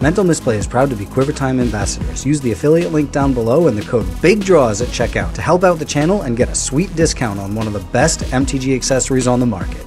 Mental Misplay is proud to be QuiverTime ambassadors. Use the affiliate link down below and the code BIGDRAWS at checkout to help out the channel and get a sweet discount on one of the best MTG accessories on the market.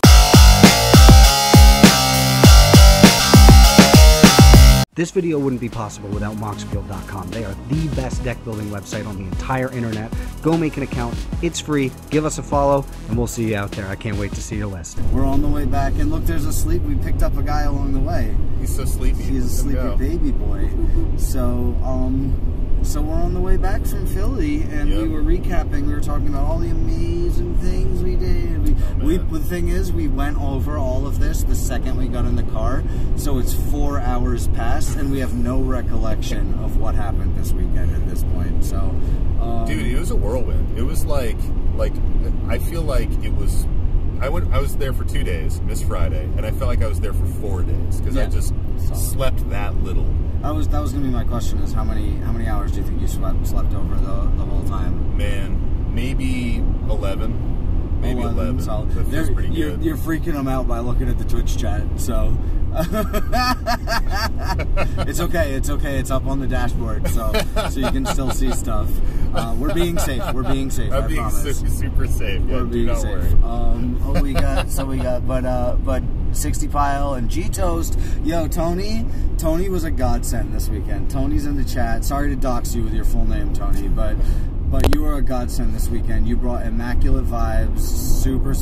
This video wouldn't be possible without Moxfield.com. They are the best deck building website on the entire internet. Go make an account. It's free. Give us a follow, and we'll see you out there. I can't wait to see your list. We're on the way back, and look, there's a sleep. We picked up a guy along the way. He's so sleepy. He's a sleepy baby boy. So we're on the way back from Philly, and we were recapping. We were talking about all the amazing things we did. The thing is, we went over all of this the second we got in the car, so it's 4 hours past, and we have no recollection of what happened this weekend at this point. So, dude, it was a whirlwind. It was like I feel like it was. I was there for 2 days, missed Friday, and I felt like I was there for 4 days because I just slept that little. That was gonna be my question: is how many hours do you think you slept over the whole time? Man, maybe 11. Maybe 11. So that feels pretty good. You're freaking them out by looking at the Twitch chat, so it's okay. It's up on the dashboard, so you can still see stuff. We're being safe. We're being safe. I promise. Super safe. Yeah, we're being safe. But 60 Pile and G Toast. Yo, Tony was a godsend this weekend. Tony's in the chat. Sorry to dox you with your full name, Tony, but you were a godsend this weekend. You brought immaculate vibes, super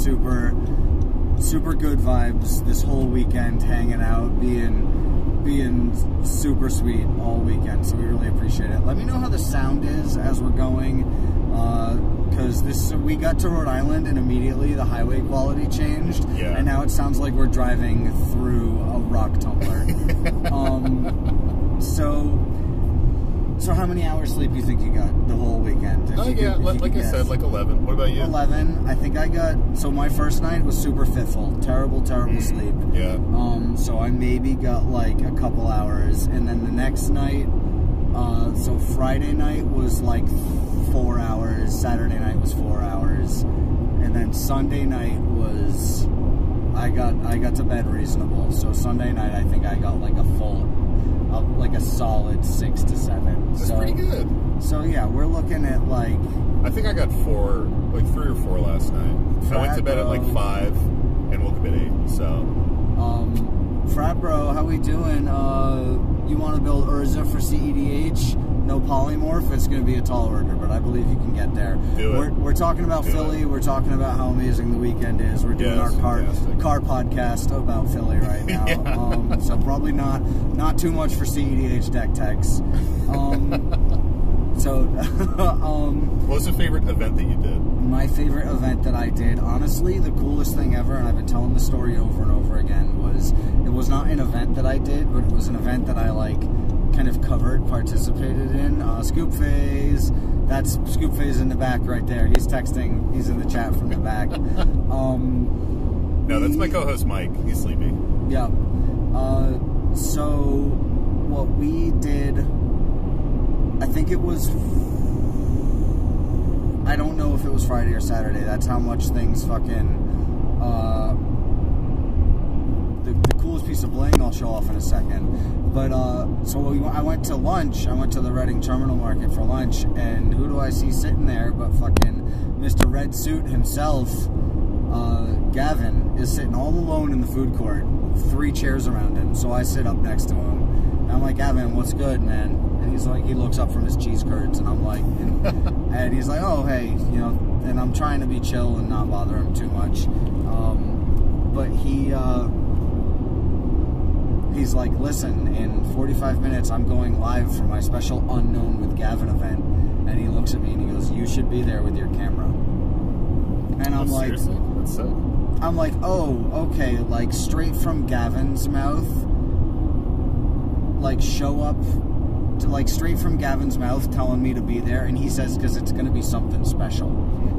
good vibes this whole weekend, hanging out, being super sweet all weekend, so we really appreciate it. Let me know how the sound is as we're going, because we got to Rhode Island and immediately the highway quality changed, and now it sounds like we're driving through a rock tumbler. So how many hours sleep do you think you got the whole weekend? Like I said, like 11. What about you? 11. I think I got, so my first night was super fitful. Terrible sleep. Yeah. So I maybe got like a couple hours. And then the next night, so Friday night was like 4 hours. Saturday night was 4 hours. And then Sunday night was, I got to bed reasonable. So Sunday night, I think I got like a solid 6 to 7. That's pretty good. So yeah, we're looking at like, I think I got 3 or 4 last night. I went to bed at like 5 and woke up at 8. So, Frat Bro, how we doing? You want to build Urza for CEDH? No polymorph. It's going to be a tall order, but I believe you can get there. We're talking about Philly. We're talking about how amazing the weekend is. We're doing our car podcast about Philly right now. So probably not too much for CEDH deck techs. What was your favorite event that you did? My favorite event that I did, honestly, the coolest thing ever, and I've been telling the story over and over again, was it was not an event that I did, but it was an event that I kind of participated in. Scoop Phase, that's Scoop Phase in the back right there. He's texting, he's in the chat from the back. No, that's my co-host Mike. He's sleepy. Yeah. So what we did, I think it was, I don't know if it was Friday or Saturday. That's how much things fucking, the coolest piece of bling I'll show off in a second. But, I went to lunch. I went to the Reading Terminal Market for lunch, and who do I see sitting there but fucking Mr. Red Suit himself, Gavin, is sitting all alone in the food court, 3 chairs around him. So I sit up next to him, and I'm like, Gavin, what's good, man? And he's like, he looks up from his cheese curds, and I'm like, and he's like, oh, hey, you know, and I'm trying to be chill and not bother him too much. But he's like, listen, in 45 minutes, I'm going live for my special Unknown with Gavin event. And he looks at me and he goes, you should be there with your camera. And I'm like, seriously? That's sick. I'm like, oh, okay, like straight from Gavin's mouth, like show up to like straight from Gavin's mouth telling me to be there. And he says, because it's going to be something special.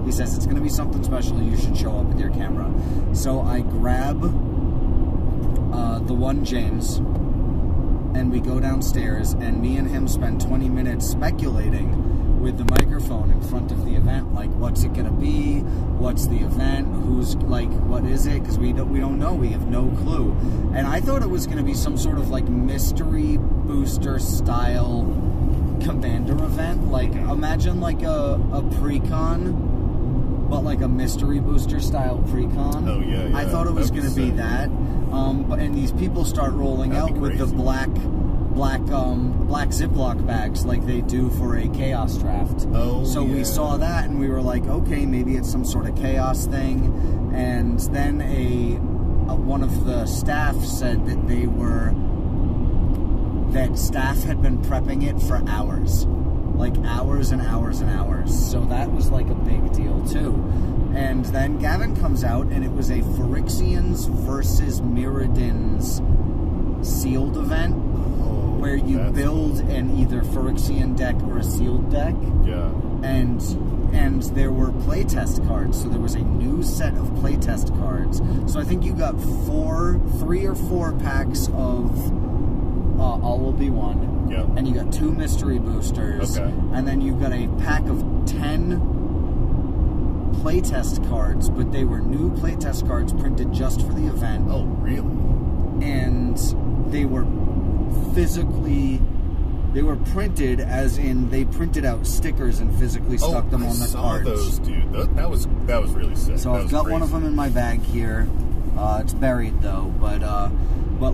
He says, it's going to be something special. You should show up with your camera. So I grab the one James, and we go downstairs, and me and him spend 20 minutes speculating with the microphone in front of the event, like, what's it gonna be? What's the event? Who's, like, what is it? Because we don't know. We have no clue. And I thought it was gonna be some sort of, like, mystery booster style Commander event. Like, imagine, like, a pre-con, but, like, a mystery booster style pre-con. Oh, yeah. I thought it was gonna be that. And these people start rolling out with the black Ziploc bags like they do for a Chaos draft. Oh, so we saw that and we were like, okay, maybe it's some sort of Chaos thing. And then one of the staff said that staff had been prepping it for hours, like hours and hours and hours. So that was like a big deal too. And then Gavin comes out and it was a Phyrexians versus Mirrodins sealed event. Where you build an either Phyrexian deck or a sealed deck. Yeah. And there were playtest cards, so there was a new set of playtest cards. So I think you got 3 or 4 packs of All Will Be One. Yeah. And you got 2 mystery boosters. Okay. And then you got a pack of 10 playtest cards, but they were new playtest cards printed just for the event. Oh, really? And they were printed as in they printed out stickers and physically stuck them on the cards. I saw those, dude. That was really sick. So I've got one of them in my bag here. It's buried though, but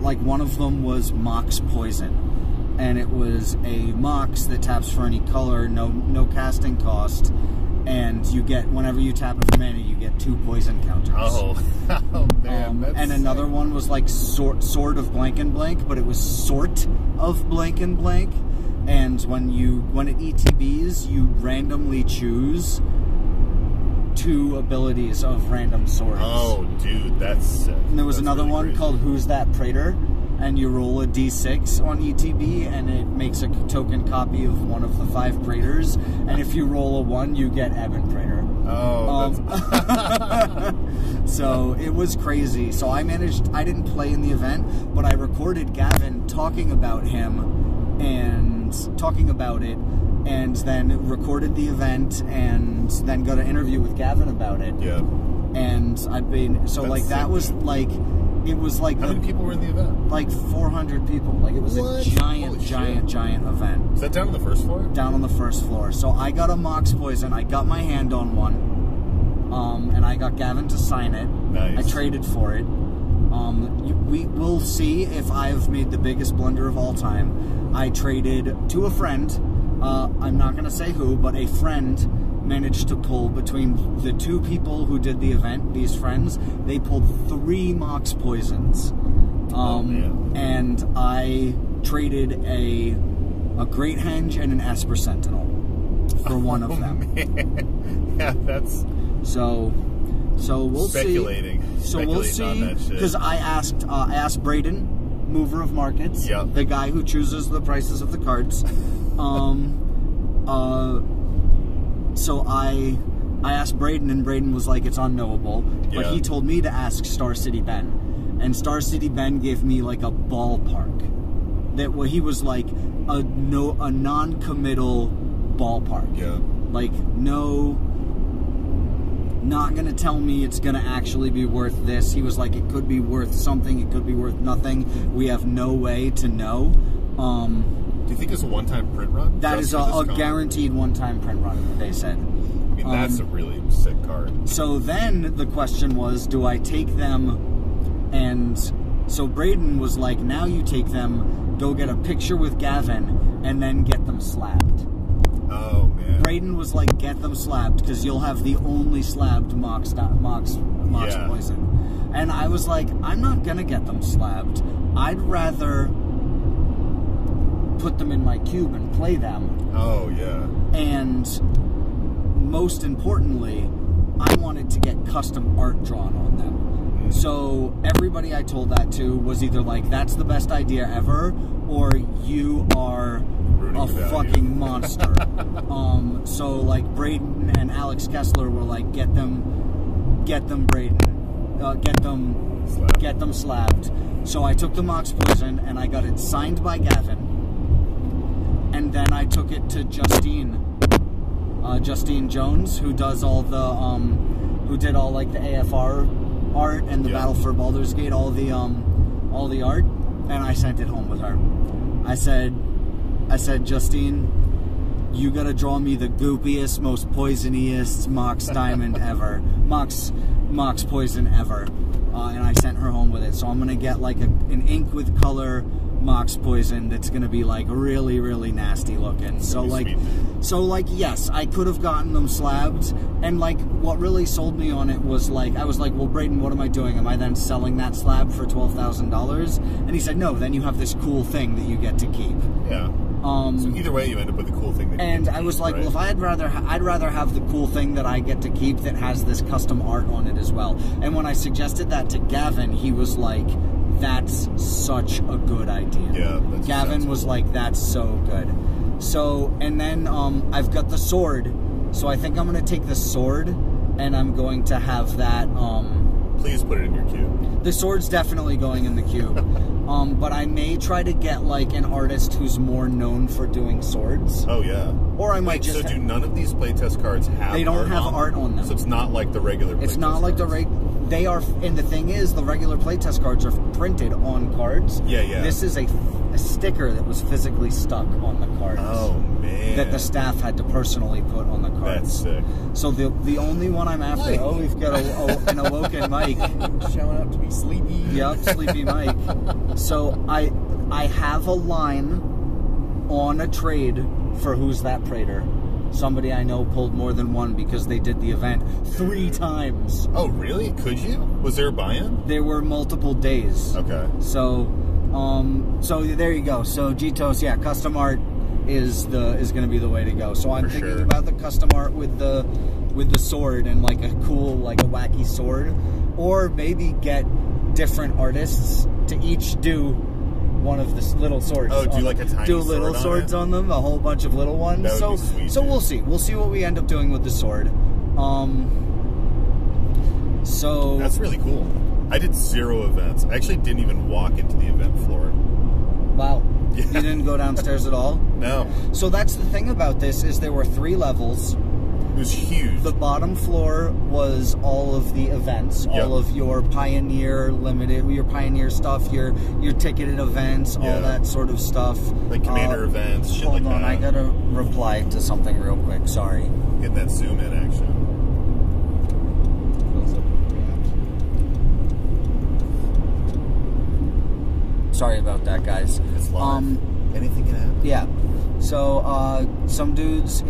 like one of them was Mox Poison, and it was a Mox that taps for any color, no casting cost, and you get, whenever you tap it for mana, you get 2 poison counters. Oh man, and another one was like Sword of Blank and Blank, but it was Sort of Blank and Blank. And when it ETBs, you randomly choose 2 abilities of random swords. Oh, dude, that's sick. And there was another really one crazy. called Who's That Praetor? And you roll a d6 on ETB, and it makes a token copy of one of the 5 Praetors. And if you roll a 1, you get Ebon Praetor. Oh, so it was crazy. So I didn't play in the event, but I recorded Gavin talking about him and talking about it, and then recorded the event, and then got an interview with Gavin about it. Yeah. And I've been, so like that was like, it was like... How many people were in the event? Like 400 people. Like it was a giant event. Is that down on the first floor? Down on the first floor. So I got a Mox Poison. I got my hand on one. And I got Gavin to sign it. Nice. I traded for it. We will see if I've made the biggest blunder of all time. I traded to a friend. I'm not going to say who, but a friend managed to pull, between the 2 people who did the event, these friends, they pulled 3 Mox Poisons. And I traded a Great Henge and an Esper Sentinel for one of them. Man. Yeah, that's... So we'll speculating. See. So we'll see, because I asked Braden, mover of markets, the guy who chooses the prices of the cards. So I asked Braden, and Braden was like, it's unknowable. But he told me to ask Star City Ben. And Star City Ben gave me like a ballpark. He was like a non-committal ballpark. Yeah. Like, no, not going to tell me it's going to actually be worth this. He was like, it could be worth something, it could be worth nothing. We have no way to know. Do you think it's a one-time print run? That is a guaranteed one-time print run, they said. I mean, that's a really sick card. So then the question was, do I take them? And so Braden was like, now you take them, go get a picture with Gavin, and then get them slabbed. Oh, man. Braden was like, get them slabbed, because you'll have the only slabbed Mox Poison. And I was like, I'm not going to get them slabbed. I'd rather put them in my cube and play them. Oh, yeah. And most importantly, I wanted to get custom art drawn on them. So everybody I told that to was either like, that's the best idea ever, or you are a fucking monster. So like Braden and Alex Kessler were like, get them Braden, get them slabbed. So I took the Mox Poison and I got it signed by Gavin, and then I took it to Justine Justine Jones, who does all the who did all like the AFR art and the Battle for Baldur's Gate, all the art, and I sent it home with her. I said, Justine, you gotta draw me the goopiest, most poisoniest Mox diamond ever, Mox poison ever, and I sent her home with it. So I'm gonna get like an ink with color Mox poison that's gonna be like really, really nasty looking. So like, yes, I could have gotten them slabbed, and like what really sold me on it was like, I was like, well, Braden, what am I doing? Am I then selling that slab for $12,000? And he said, no, then you have this cool thing that you get to keep. Yeah. So either way, you end up with the cool thing that you and get to I was keep, like, right? well, if I'd rather have the cool thing that I get to keep that has this custom art on it as well. And when I suggested that to Gavin, he was like, that's such a good idea. Yeah, Gavin was like, that's so good. So, and then I've got the sword. So I think I'm going to take the sword, and I'm going to have that... Please put it in your cube. The sword's definitely going in the cube. But I may try to get like an artist who's more known for doing swords. Oh yeah. Or I might just. So do none of these playtest cards have? They don't have art on them. So it's not like the regular. It's not like the They are, and the thing is, the regular playtest cards are printed on cards. Yeah, yeah. This is a sticker that was physically stuck on the cards. Oh man. That the staff had to personally put on the cards. That's sick. So the only one I'm after. Mike. Oh, we've got an awoken Mike showing up to be sleepy. Yep, sleepy Mike. So I have a line on a trade for Who's That Praetor. Somebody I know pulled more than one because they did the event 3 times. Oh, really? Could you? Was there a buy-in? There were multiple days. Okay. So there you go. So Gitos, yeah, custom art is going to be the way to go. So I'm thinking about the custom art with the sword and like a cool, like a wacky sword, or maybe get different artists to each do one of the little swords. Oh, do like a tiny do little swords on them, a whole bunch of little ones. That would be sweet, so we'll see. We'll see what we end up doing with the sword. So that's really cool. I did 0 events. I actually didn't even walk into the event floor. Wow. Yeah. You didn't go downstairs at all? No. So that's the thing about this is there were 3 levels. It was huge. The bottom floor was all of the events, all of your Pioneer Limited, your Pioneer stuff, your ticketed events, all that sort of stuff. Like Commander events, shit like that. Hold on, I gotta reply to something real quick, sorry. Getting that zoom in action. Sorry about that, guys. It's live. Anything can happen. Yeah. So, some dudes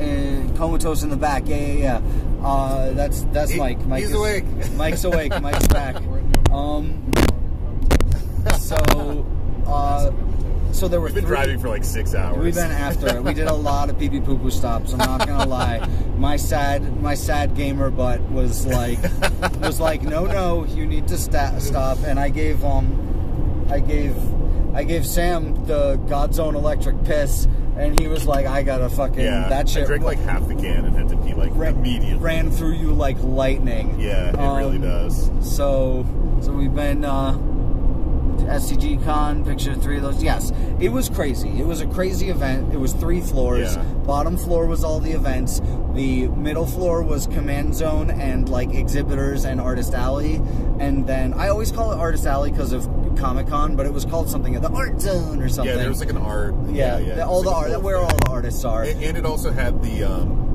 comatose in the back. Yeah. That's Mike. He's awake. Mike's awake. Mike's back. So there were. We've been driving for like 6 hours. We've been after it. We did a lot of pee-pee poo-poo stops. I'm not gonna lie. My sad gamer butt was like, no, you need to stop. And I gave Sam the Godzone electric piss, and he was like, I gotta fucking that shit. I drank like half the can and had to pee like immediately. Ran through you like lightning. Yeah, it really does. So we've been SCG Con, picture 3 of those. Yes, it was crazy. It was a crazy event. It was 3 floors. Yeah. Bottom floor was all the events. The middle floor was Command Zone and like exhibitors and Artist Alley. And then I always call it Artist Alley because of Comic-Con, but it was called something, the Art Zone or something. Yeah, there was like an art. Yeah. All the art, where all the artists are. And it also had the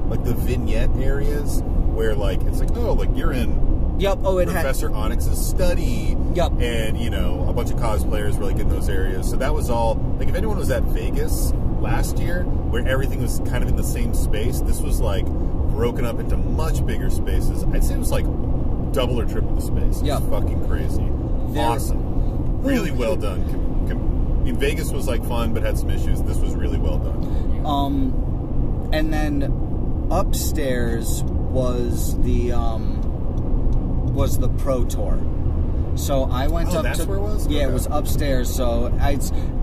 like the vignette areas where like it's like, oh, like you're in. Yep. Oh, it Professor Onyx's study. Yep. And a bunch of cosplayers were like in those areas. So that was all. Like if anyone was at Vegas last year, where everything was kind of in the same space, this was like broken up into much bigger spaces. I'd say it was like double or triple the space. Yeah. It's fucking crazy. Awesome. Really well done. I mean, Vegas was like fun, but had some issues. This was really well done. And then upstairs was the Pro Tour. So I went up that's to. Where it was? Yeah, okay. It was upstairs. So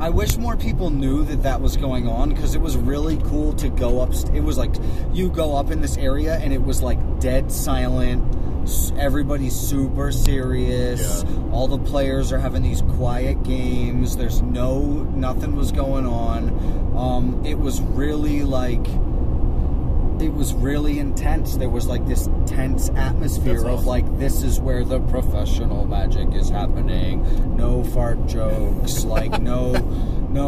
I wish more people knew that was going on because it was really cool to go up. It was like you go up in this area and it was like dead silent. Everybody's super serious. Yeah. All the players are having these quiet games. There's nothing was going on. It was really like it was really intense. There was like this tense atmosphere of like, this is where the professional magic is happening. No fart jokes. Like no,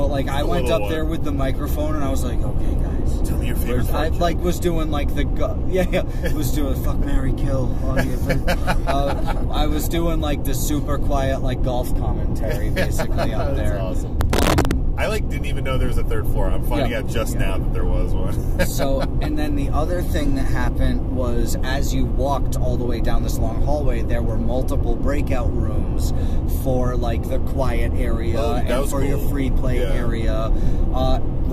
like I went up there with the microphone and I was like, okay guys, tell me your favorite fart I joke. like was doing like the was doing fuck, marry, kill. I was doing like the super quiet like golf commentary basically up there. That's awesome. I like didn't even know there was a third floor. I'm finding out just now that there was one. So, and then the other thing that happened was as you walked all the way down this long hallway, there were multiple breakout rooms for like the quiet area and for your free play area.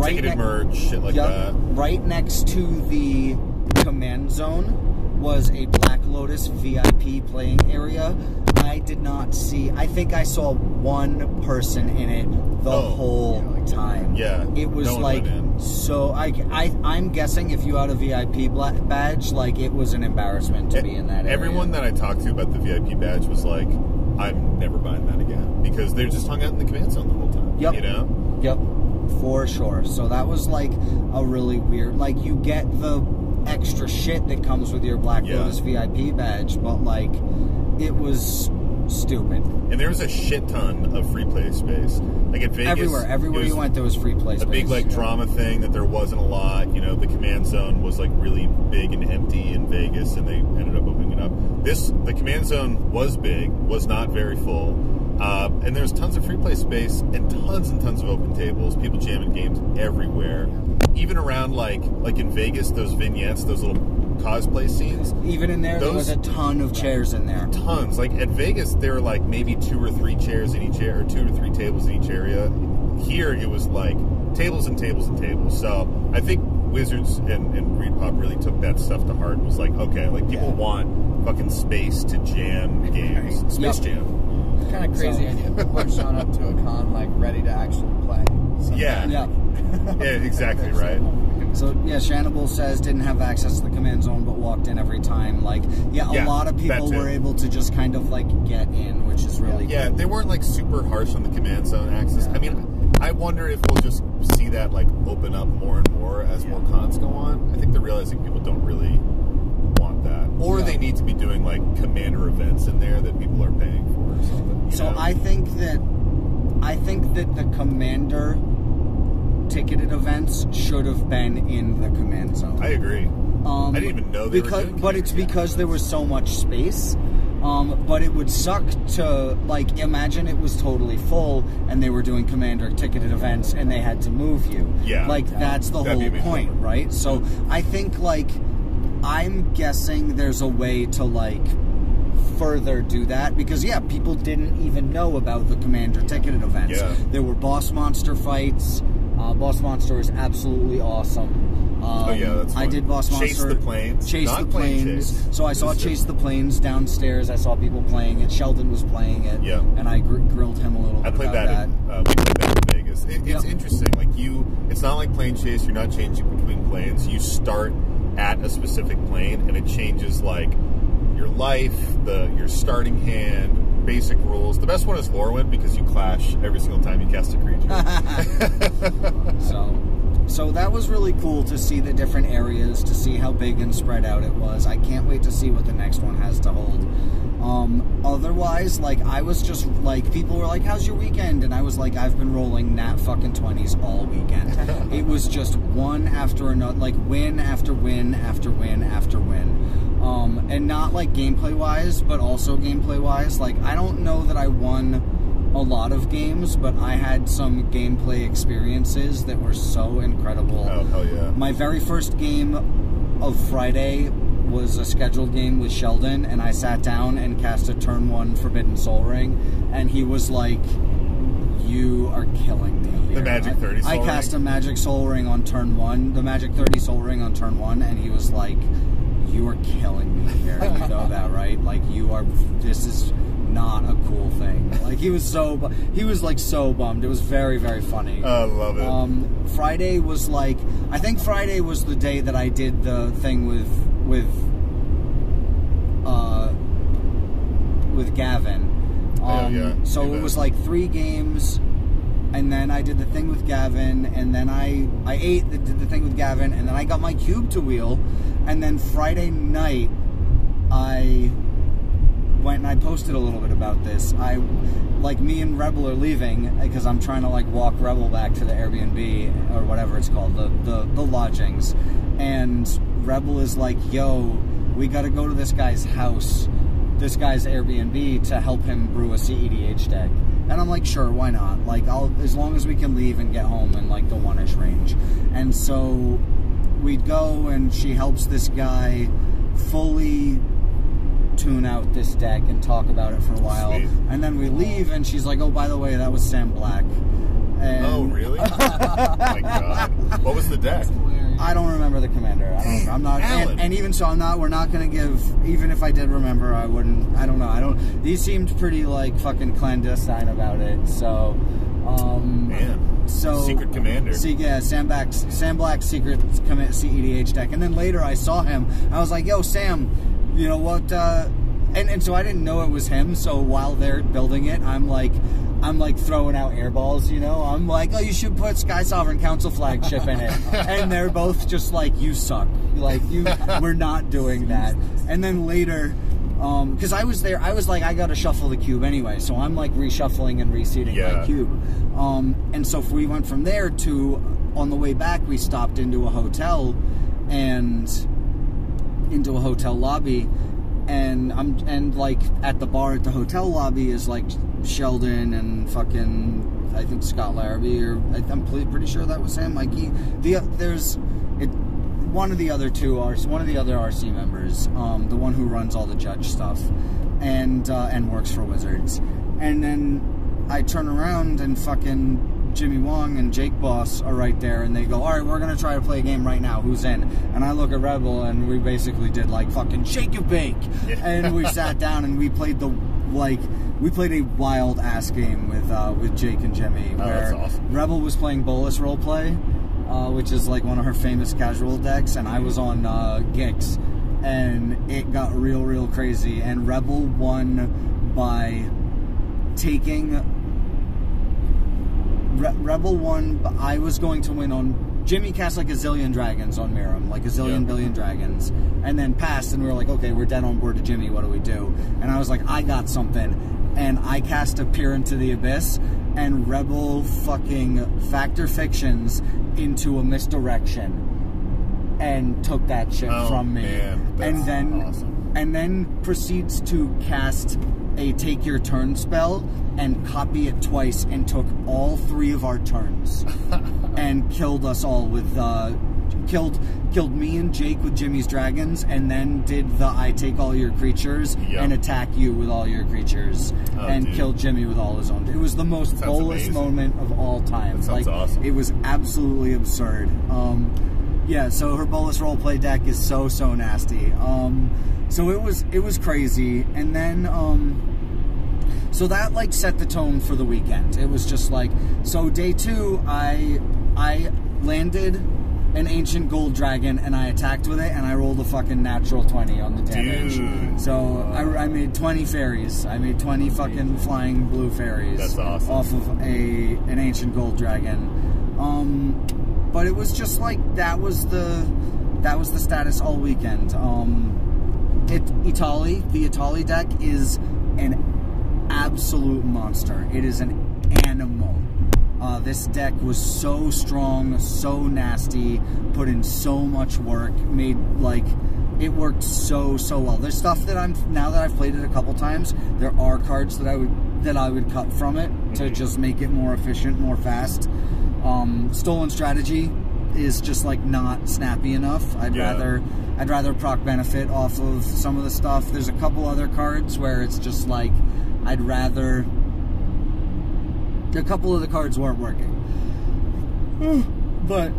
Ticketed merge, shit like that. Right next to the command zone was a Black Lotus VIP playing area. I did not see, I think I saw one person in it the whole time. Yeah. It was like, so I'm guessing if you had a VIP badge, like it was an embarrassment to be in that area. Everyone that I talked to about the VIP badge was like, I'm never buying that again. Because they're just hung out in the command zone the whole time. Yep. You know? Yep. For sure. So that was like a really weird, like you get the extra shit that comes with your Black Lotus VIP badge, but like it was stupid. And there was a shit ton of free play space. Like at Vegas, everywhere you went, there was free play space. A big like drama thing that there wasn't a lot. You know, the command zone was like really big and empty in Vegas, and they ended up opening it up. The command zone was big, was not very full, and there's tons of free play space and tons of open tables. People jamming games everywhere. Even around like in Vegas, those vignettes, those little cosplay scenes. Even in there, there was a ton of chairs in there. Tons. Like at Vegas, there were like maybe 2 or 3 chairs in each area, or 2 or 3 tables in each area. Here, it was like tables and tables and tables. So I think Wizards and ReedPop really took that stuff to heart. It was like, okay, like people want fucking space to jam games. Space jam. Kind of crazy idea. People are showing up to a con like ready to actually play. Yeah, exactly, right. So, yeah, Shannibal says didn't have access to the command zone, but walked in every time. Like, a lot of people were able to just kind of, like, get in, which is really cool. Yeah, they weren't, like, super harsh on the command zone access. I mean, I wonder if we'll just see that, like, open up more and more as more cons go on. I think they're realizing people don't really want that. Or they need to be doing, like, commander events in there that people are paying for or something. So I think that the commander ticketed events should have been in the command zone. I agree. I didn't even know they were doing but it's because there was so much space. But it would suck to, like, imagine it was totally full and they were doing commander ticketed events and they had to move you. Yeah. Like, that's the whole point, right? So I think, like, I'm guessing there's a way to, like, further do that because people didn't even know about the commander ticketed events. There were boss monster fights. Boss monster is absolutely awesome. That's fun. I did boss monster. Chase the planes. Chase the planes. So I saw Chase the Planes downstairs. I saw people playing it. Sheldon was playing it. Yeah. And I grilled him a little bit about that. We played that in Vegas. It's interesting. Like it's not like plane chase. You're not changing between planes. You start at a specific plane and it changes like your life, your starting hand, basic rules. The best one is Lorwyn because you clash every single time you cast a creature. So that was really cool to see the different areas, to see how big and spread out it was. I can't wait to see what the next one has to hold. Otherwise, like, I was just, like, people were like, how's your weekend? And I was like, I've been rolling nat fucking 20s all weekend. It was just one after another, like, win after win after win after win. And not, like, gameplay-wise, but also gameplay-wise. Like, I don't know that I won a lot of games, but I had some gameplay experiences that were so incredible. Oh, hell yeah. My very first game of Friday was a scheduled game with Sheldon, and I sat down and cast a turn 1 Forbidden Soul Ring, and he was like, you are killing me here. The Magic 30 Soul Ring? I cast a Magic Soul Ring on turn 1, the Magic 30 Soul Ring on turn 1, and he was like, you are killing me here. You know that, right? Like, this is not a cool thing. Like, he was like so bummed. It was very, very funny. I love it. Friday was like, I think Friday was the day that I did the thing with Gavin. So it was like 3 games, and then I did the thing with Gavin, and then I ate, did the thing with Gavin, and then I got my cube to wheel, and then Friday night, I went and I posted a little bit about this. Like, me and Rebel are leaving, because I'm trying to, like, walk Rebel back to the Airbnb, or whatever it's called, the lodgings, and Rebel is like, yo, we gotta go to this guy's house, this guy's Airbnb, to help him brew a CEDH deck. And I'm like, sure, why not? Like, as long as we can leave and get home in, like, the 1-ish range. And so we'd go, and she helps this guy fully tune out this deck and talk about it for a while. Sweet. And then we leave, and she's like, oh, by the way, that was Sam Black. And oh, really? Oh, my God. What was the deck? I don't remember the commander. I'm not, and even so, we're not going to give, even if I did remember, I don't know. These seemed pretty, like, fucking clandestine about it, so, man. So, secret commander. Yeah, Sam Black's secret CEDH deck. And then later I saw him, I was like, yo, Sam, you know what, and so I didn't know it was him, so while they're building it, I'm like throwing out airballs, you know? I'm like, oh, you should put Sky Sovereign Council flagship in it. And they're both just like, you suck. Like, we're not doing that. And then later, because I was there, I was like, I gotta shuffle the cube anyway, so I'm like reshuffling and reseating my cube. And so we went from there to, on the way back, we stopped into a hotel, and into a hotel lobby, and like at the bar at the hotel lobby is like Sheldon and fucking, I think, Scott Larrabee, or I'm pretty sure that was him. Mikey. One of the other RC members, the one who runs all the judge stuff, and works for Wizards. And then I turn around, and fucking Jimmy Wong and Jake Boss are right there, and they go, all right, we're gonna try to play a game right now, who's in? And I look at Rebel, and we basically did like fucking shake you bake, and we sat down and we played a wild ass game with Jake and Jimmy, where that's awesome. Rebel was playing Bolus Roleplay, which is like one of her famous casual decks, and I was on Gix, and it got real crazy, and Rebel won by taking. Rebel won, but I was going to win on... Jimmy cast like a zillion dragons on Miram, like a zillion billion dragons, and then passed, and we were like, okay, we're dead on board to Jimmy, what do we do? And I was like, I got something, and I cast a Peer into the Abyss, and Rebel fucking Factor Fictions into a misdirection, and took that shit from me. Man, that's awesome. And then proceeds to cast a Take Your Turn spell and copy it twice, and took all 3 of our turns and killed us all with killed me and Jake with Jimmy's dragons, and then did the I take all your creatures and attack you with all your creatures, and killed Jimmy with all his own. It was the most Bolus moment of all time. That sounds awesome. It was absolutely absurd. Yeah, so her Bolus roleplay deck is so nasty. So it was crazy, and then so that like set the tone for the weekend. It was just like, so day 2, I landed an ancient gold dragon, and I attacked with it, and I rolled a fucking natural 20 on the damage. Dude. So I made 20 fairies. I made 20 fucking flying blue fairies. That's awesome. Off of an ancient gold dragon. But it was just like, that was the status all weekend. The Itali deck is an absolute monster. It is an animal. This deck was so strong, so nasty, put in so much work, made, like, it worked so well. There's stuff that now that I've played it a couple times, there are cards that I would cut from it to just make it more efficient, more fast. Stolen Strategy is just like not snappy enough. I'd rather proc benefit off of some of the stuff. There's a couple other cards where it's just like a couple of the cards weren't working. But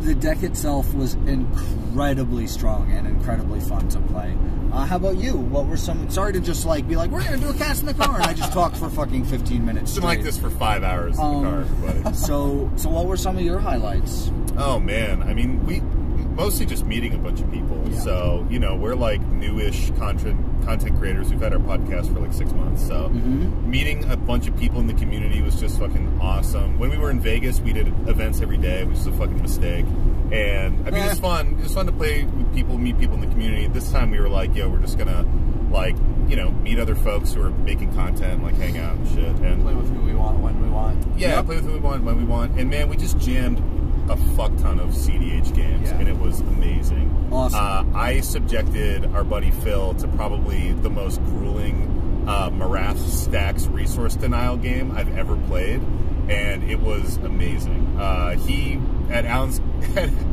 the deck itself was incredibly strong and incredibly fun to play. How about you? What were some... Sorry to just like be like, we're going to do a cast in the car, and I just talked for fucking 15 minutes straight. It's been like this for 5 hours in the car. But. So what were some of your highlights? Oh, man. I mean, mostly just meeting a bunch of people. Yeah. So, you know, we're like newish content creators. We've had our podcast for like 6 months. So meeting a bunch of people in the community was just fucking awesome. When we were in Vegas, we did events every day, which is a fucking mistake. And I mean, it's fun. It was fun to play with people, meet people in the community. This time we were like, yo, we're just gonna like, you know, meet other folks who are making content, like hang out and shit. And play with who we want when we want. Yeah, play with who we want when we want. And man, we just jammed a fuck ton of CDH games, and it was amazing. Awesome. I subjected our buddy Phil to probably the most grueling Marath Stacks resource denial game I've ever played, and it was amazing. He at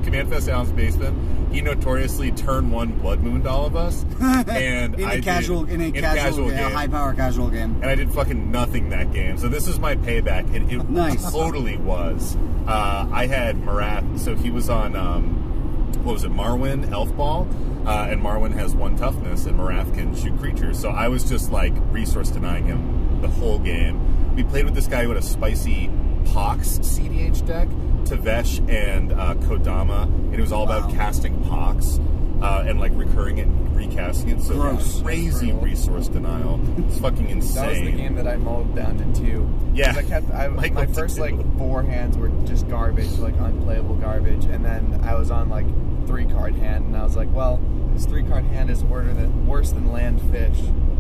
Command Fest Alan's basement, he notoriously turn one blood mooned all of us, and in a casual game, a high power casual game, and I did fucking nothing that game. So this is my payback, and it totally was. I had Marath, so he was on what was it, Marwyn Elf Ball, and Marwyn has 1 toughness, and Marath can shoot creatures. So I was just like resource denying him the whole game. We played with this guy who had a spicy Pox CDH deck, Tavesh and Kodama, and it was all about casting Pox and like recurring it and recasting it. So crazy resource denial. It's fucking insane. That was the game that I mulled down to 2. Yeah. My first like 4 hands were just garbage, like unplayable garbage, and then I was on like 3-card hand, and I was like, well, this 3-card hand is worse than land fish.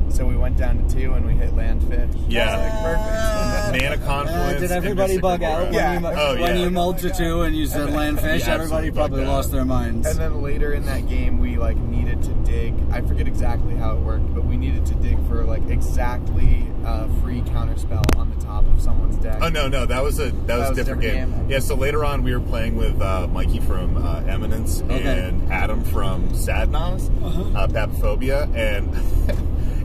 So we went down to 2 and we hit land fish. Yeah. Like, perfect. Mana Confluence. Did everybody bug out when you mulled to 2 and you said land fish? Everybody probably lost their minds. And then later in that game, we like needed to dig. I forget exactly how it worked, but we needed to dig for like exactly a free counterspell on the top of someone's deck. Oh no, that was a different game. Yeah. So later on, we were playing with Mikey from Eminence and Adam from Sadnaz, Papophobia,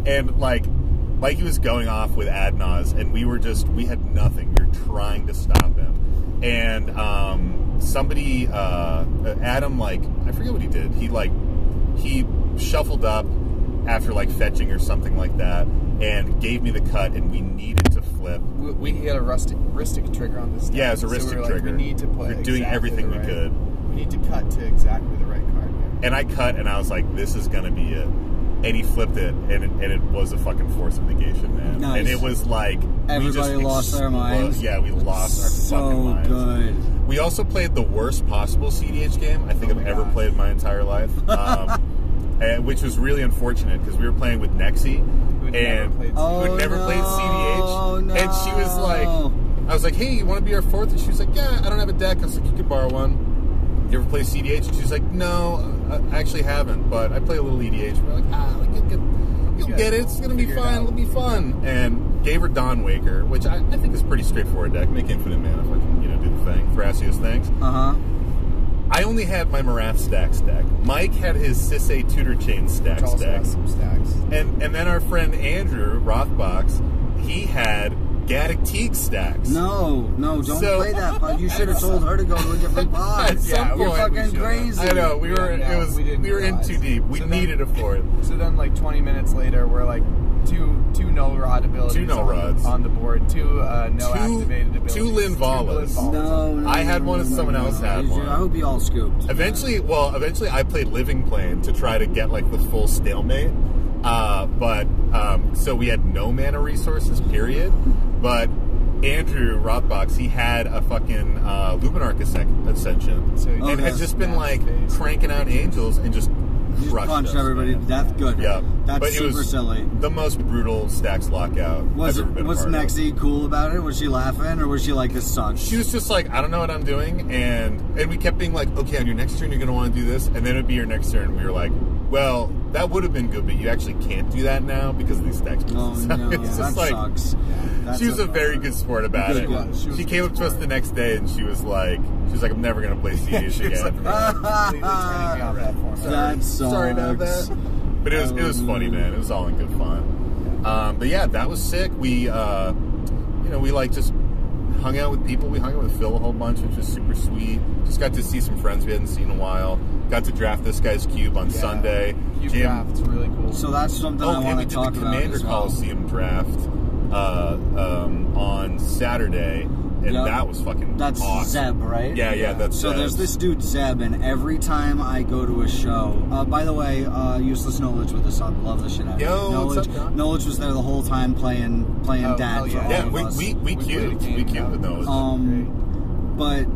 and like Mikey was going off with Adnaz, and we had nothing. We were trying to stop him, and somebody, Adam, like I forget what he did. He shuffled up after like fetching or something like that, and gave me the cut, and we needed to flip. We had a rustic trigger on this deck. Yeah, it was a rustic trigger. We need to play. We're doing everything we could. We need to cut to exactly the right card here. And I cut, and I was like, "This is gonna be it." And he flipped it, and it was a fucking force of negation, man. Nice. And it was like everybody lost their minds. Yeah, we lost our fucking minds. So good. We also played the worst possible CDH game I think I've ever played in my entire life, which was really unfortunate because we were playing with Nexi, who had never played CDH, and she was like, I was like, "Hey, you want to be our 4th?" And she was like, "Yeah, I don't have a deck." I was like, "You could borrow one." You ever play CDH? And she's like, "No, I actually haven't, but I play a little EDH." We're like, you'll get it. It's going to be fine. It'll be fun. And gave her Dawn Waker, which I think is a pretty straightforward deck. Make infinite mana if I can, do the thing. Thrasios things. I only had my Marath Stacks deck. Mike had his Sisay Tutor Chain Stacks deck. Some stacks. And then our friend Andrew Rothbox, he had Gaddock Teague Stacks. No, don't play that pod. You should have told her to go to a different pod. You're fucking crazy. I know, we were in too deep. We needed a 4th. So then like 20 minutes later, we're like two no rod abilities on the board, two activated abilities. 2 Linvalas. No, I had one and someone else had one. I hope you all scooped. Eventually I played Living Plane to try to get like the full stalemate. So we had no mana resources, period. But Andrew Rothbox, he had a fucking Luminarch Ascension, and had just been like cranking out angels and just punched everybody to death. Good. Yeah, that's super silly. The most brutal Stacks lockout. Was Nexi cool about it? Was she laughing, or was she like, "This sucks"? She was just like, "I don't know what I'm doing," and we kept being like, "Okay, on your next turn, you're going to want to do this," and then it'd be your next turn. And we were like, "Well, that would have been good, but you actually can't do that now because of these stacks." Oh no, it's just that sucks. She was a very good sport about it. She came up to us the next day and she was like, "I'm never going to play CDH again." That sucks. Sorry about that. But it was funny, man. It was all in good fun. But yeah, that was sick. We we like just hung out with people. We hung out with Phil a whole bunch, which was super sweet. Just got to see some friends we hadn't seen in a while. Got to draft this guy's cube on Sunday. Cube draft's really cool. So that's something I want to talk about. We did the Commander Coliseum draft on Saturday, and that was fucking That's awesome. Zeb, right? Yeah, that's so Zeb. There's this dude Zeb, and every time I go to a show, by the way, Useless Knowledge with the sub, love the shit out of it. What's up, John? Knowledge was there the whole time playing dad for all of us. We queued with Knowledge. But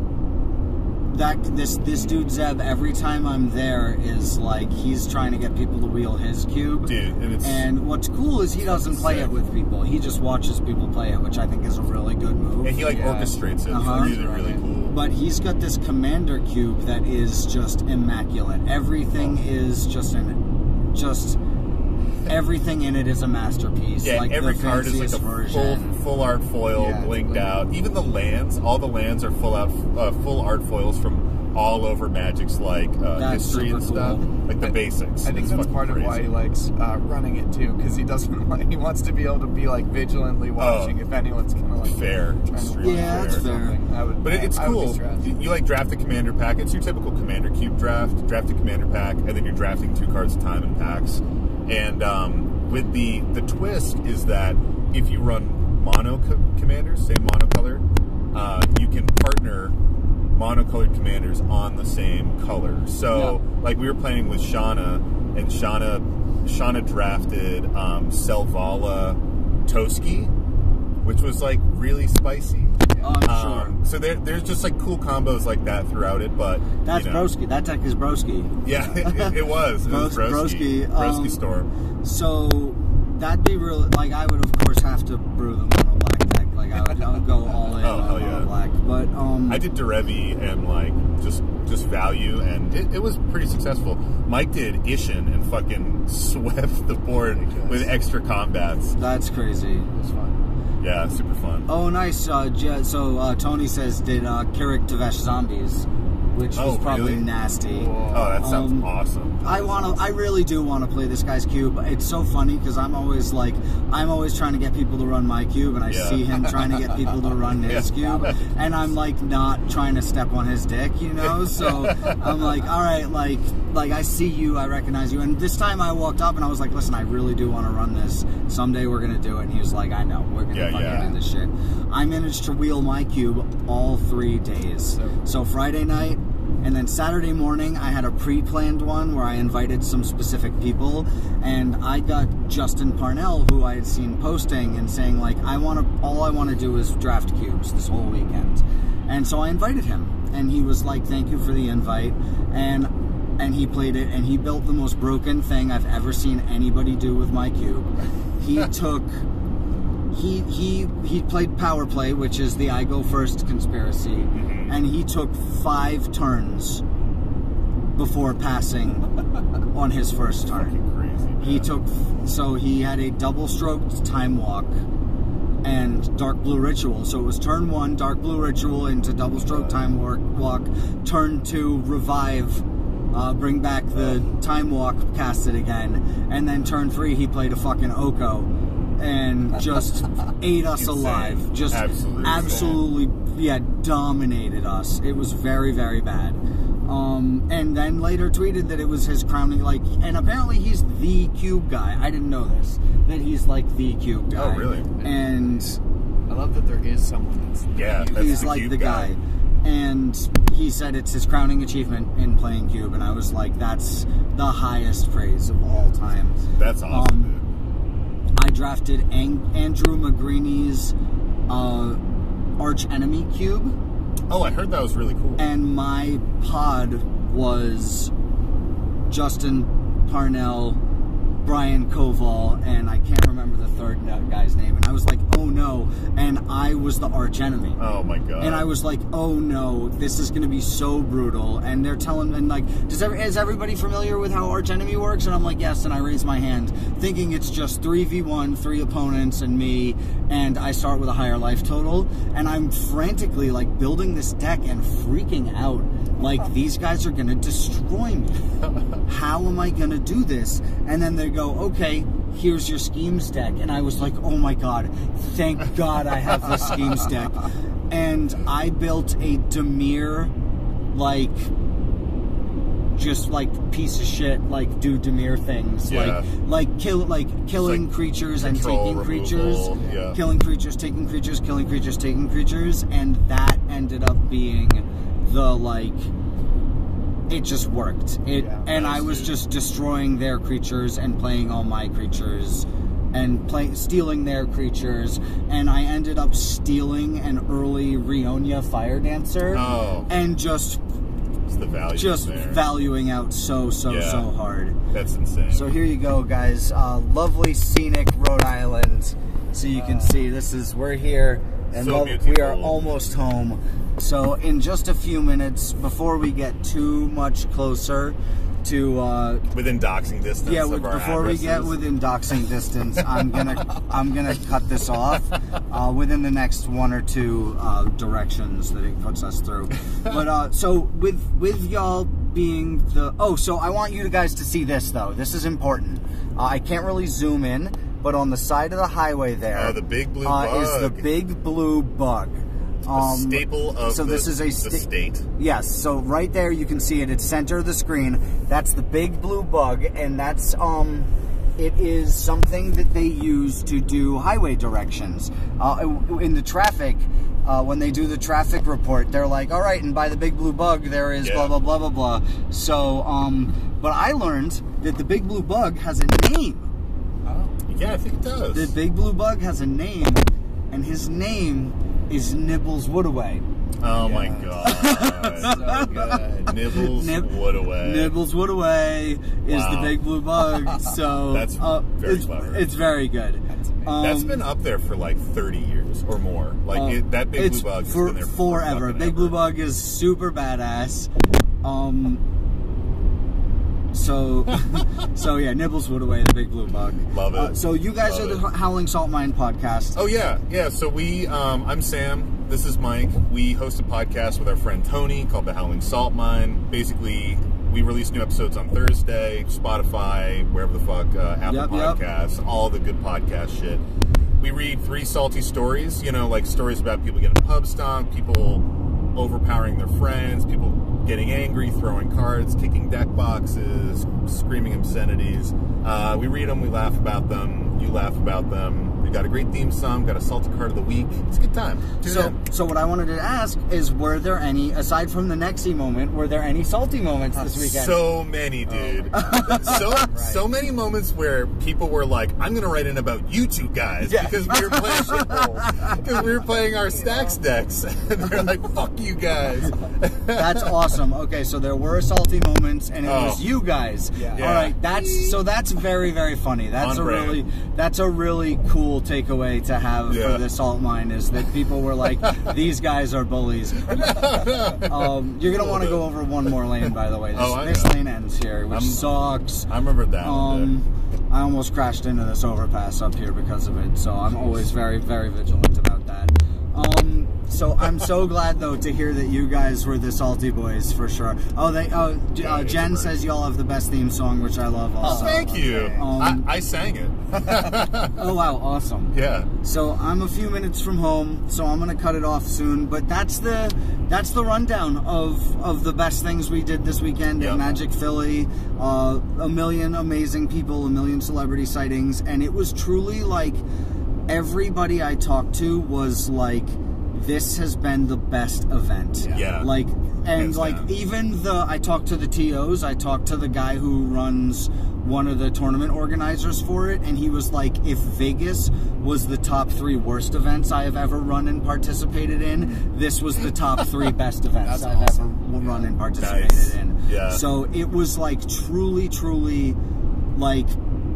this dude Zeb, every time I'm there, is like he's trying to get people to wheel his cube. Dude, and what's cool is he doesn't play it with people. He just watches people play it, which I think is a really good move. And he orchestrates it. It's really cool. But he's got this commander cube that is just immaculate. Everything is everything in it is a masterpiece. Yeah, like every card is like a full art foil, blinked out. Even the lands, all the lands are full art foils from all over Magic's history and stuff. Cool. Like the basics. I think that's part of why he likes running it too, because he doesn't he wants to be able to be vigilantly watching if anyone's gonna fair. Yeah, that's fair. But it's cool. You draft the commander pack. It's your typical commander cube draft. Draft the commander pack, and then you're drafting 2 cards at a time in packs. And with the twist is that if you run mono commanders, same monocolor, you can partner monocolored commanders on the same color. So, like we were playing with Shauna, and Shauna drafted Selvala Toski, which was really spicy. Sure. So there's just cool combos like that throughout it, but that's broski. That deck is broski. Yeah, it was. It was broski. Broski Storm. So that'd be really I would of course have to brew the mono black deck. I would go all in on mono black. But I did Derevi and just value, and it was pretty successful. Mike did Ishin and fucking swept the board with extra combats. That's crazy. It was fun. Yeah, super fun. Oh, nice. So Tony says, did Kirik Tevesh Zombies, which was probably nasty. Whoa. Oh, that sounds awesome. I really do want to play this guy's cube. It's so funny because I'm always trying to get people to run my cube, and I see him trying to get people to run his cube, and I'm not trying to step on his dick, So I'm all right, I see you, I recognize you. And this time I walked up and I was like, listen, I really do want to run this. Someday we're gonna do it. And he was like, I know, we're gonna fucking do this shit. I managed to wheel my cube all 3 days. So Friday night. And then Saturday morning, I had a pre-planned one where I invited some specific people, and I got Justin Parnell, who I had seen posting and saying all I want to do is draft cubes this whole weekend. And so I invited him, and he was like, thank you for the invite, and he played it, and he built the most broken thing I've ever seen anybody do with my cube. He took... He played Power Play, which is the I Go First conspiracy, and he took 5 turns before passing on his first turn. Crazy, he had a double-stroked Time Walk and Dark Blue Ritual. So it was turn 1, Dark Blue Ritual into double-stroke Time Walk, turn 2, Revive, bring back the Time Walk, cast it again, and then turn 3 he played a fucking Oko. And just ate us alive. Just absolutely dominated us. It was very, very bad. And then later tweeted that it was his crowning, and apparently he's the cube guy. I didn't know this, that he's the cube guy. Oh, really? And I love that there is someone that's he's the guy. And he said it's his crowning achievement in playing cube, and I was like, that's the highest praise of all time. That's awesome, dude. I drafted Andrew McGreeny's Arch Enemy cube. Oh, I heard that was really cool. And my pod was Justin Parnell, Brian Koval, and I can't remember the third guy's name. And I was like, oh no. And I was the arch enemy. Oh my god. And I was like, oh no, this is going to be so brutal. And they're telling, and is everybody familiar with how arch enemy works? And I'm like, yes. And I raise my hand, thinking it's just 3v1, 3 opponents and me. And I start with a higher life total. And I'm frantically building this deck and freaking out. These guys are going to destroy me. How am I going to do this? And then they go, okay, here's your schemes deck. And I was like, oh my god, thank god I have the schemes deck. And I built a Dimir just like piece of shit, like do Demir things, like killing creatures and taking creatures, killing creatures, taking creatures, killing creatures, taking creatures, and that ended up being the like. It just worked. And I was just destroying their creatures and playing all my creatures. And stealing their creatures, and I ended up stealing an early Rionia Fire Dancer, and just valuing out so hard. That's insane. So here you go, guys. Lovely scenic Rhode Island. So you can see we're here, and we are almost home. So in just a few minutes, before we get too much closer to within doxing distance. Yeah, of our before addresses. we get within doxing distance, I'm gonna cut this off within the next one or two directions that it puts us through. But so with y'all being so I want you guys to see this though. This is important. I can't really zoom in, but on the side of the highway there, the big blue bug is the big blue bug. A staple of this is the state. Yes, so right there you can see it. It's center of the screen. That's the big blue bug, and that's it is something that they use to do highway directions. In the traffic, when they do the traffic report, they're like, all right, and by the big blue bug there is blah blah blah blah blah. So but I learned that the big blue bug has a name. Yeah, I think it does. The big blue bug has a name, and his name is Nibbles Woodaway. Oh my god. So good. Nibbles Woodaway. Nibbles Woodaway is the big blue bug. So that's very clever. It's very good. That's been up there for like 30 years or more. Like that big blue bug has been there forever. Big blue bug is super badass. So yeah, Nibbles Woodaway, the big blue bug. Love it. So you guys are the Howling Salt Mine podcast. Oh yeah. So I'm Sam. This is Mike. We host a podcast with our friend Tony called the Howling Salt Mine. Basically, we release new episodes on Thursday, Spotify, wherever the fuck, Apple Podcasts, all the good podcast shit. We read 3 salty stories, like stories about people getting pub stomped, people overpowering their friends, people getting angry, throwing cards, kicking deck boxes, screaming obscenities. We read them, we laugh about them, you laugh about them. We got a great theme song, got a salty card of the week. It's a good time. So what I wanted to ask is, were there any, aside from the Nexie moment, were there any salty moments this weekend? So many, dude. So many moments where people were like, I'm going to write in about you two guys because we were playing because we were playing our Stacks decks. And they're like, fuck you guys. That's awesome. Okay, so there were salty moments, and it was you guys. Yeah. All right, that's very, very funny. That's a really cool takeaway to have for this salt mine, is that people were like, these guys are bullies. You're gonna want to go over one more lane, by the way. This lane ends here, which sucks. I remember that. I almost crashed into this overpass up here because of it, so I'm always very, very vigilant about that. So I'm so glad though to hear that you guys were the salty boys for sure. Jen says y'all have the best theme song, which I love also. Oh, thank you. I sang it. Oh wow, awesome. Yeah. So I'm a few minutes from home, so I'm gonna cut it off soon. But that's the rundown of the best things we did this weekend at Magic Philly. A million amazing people, a million celebrity sightings, and it was truly like everybody I talked to was like, this has been the best event. Yeah. Like, and like, even I talked to the TOs, I talked to the guy who runs one of the tournament organizers for it, and he was like, if Vegas was the top 3 worst events I have ever run and participated in, this was the top 3 best events I've ever run and participated in. Yeah. So it was like truly, truly like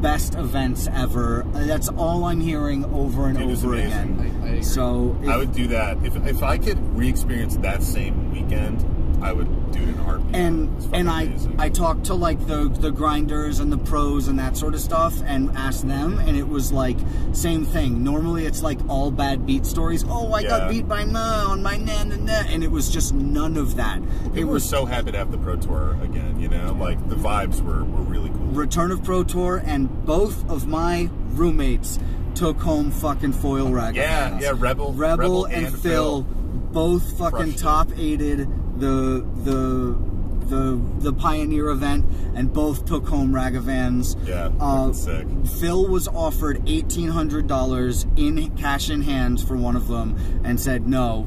best events ever. That's all I'm hearing over and over again. So I would do that if I could re-experience that same weekend. I would do it in a heartbeat. And I talked to like the grinders and the pros and that sort of stuff and asked them, and it was like same thing. Normally it's like all bad beat stories. Oh, I got beat by Ma on my na-na-na, and it was just none of that. People were so happy to have the Pro Tour again, like the vibes were really cool. Return of Pro Tour, and both of my roommates took home fucking foil rag. Yeah, Rebel and Phil both fucking top-aided the the Pioneer event, and both took home Ragavans. Yeah, sick. Phil was offered $1,800 in cash in hand for one of them, and said no.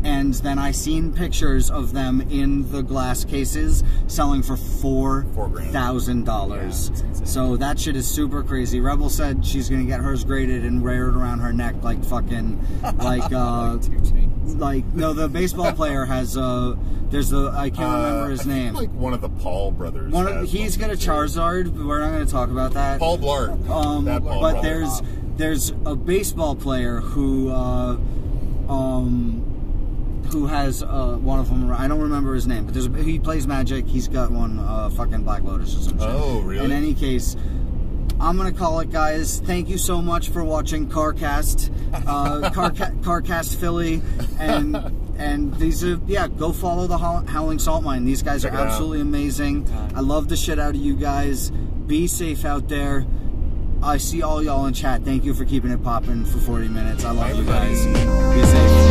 And then I seen pictures of them in the glass cases selling for $4,000. So that shit is super crazy. Rebel said she's gonna get hers graded and wear it around her neck like fucking like no, the baseball player has there's I can't remember his name. Like one of the Paul brothers. He's got a Charizard, but we're not going to talk about that. Paul Blart. That Paul but brother. there's a baseball player who has one of them. I don't remember his name, but he plays Magic. He's got one fucking Black Lotus or some shit. Oh, really? In any case, I'm gonna call it, guys. Thank you so much for watching CarCast, CarCast Philly, and these are go follow the Howling Salt Mine. These guys are absolutely amazing. I love the shit out of you guys. Be safe out there. I see all y'all in chat. Thank you for keeping it popping for 40 minutes. I love you guys. Be safe.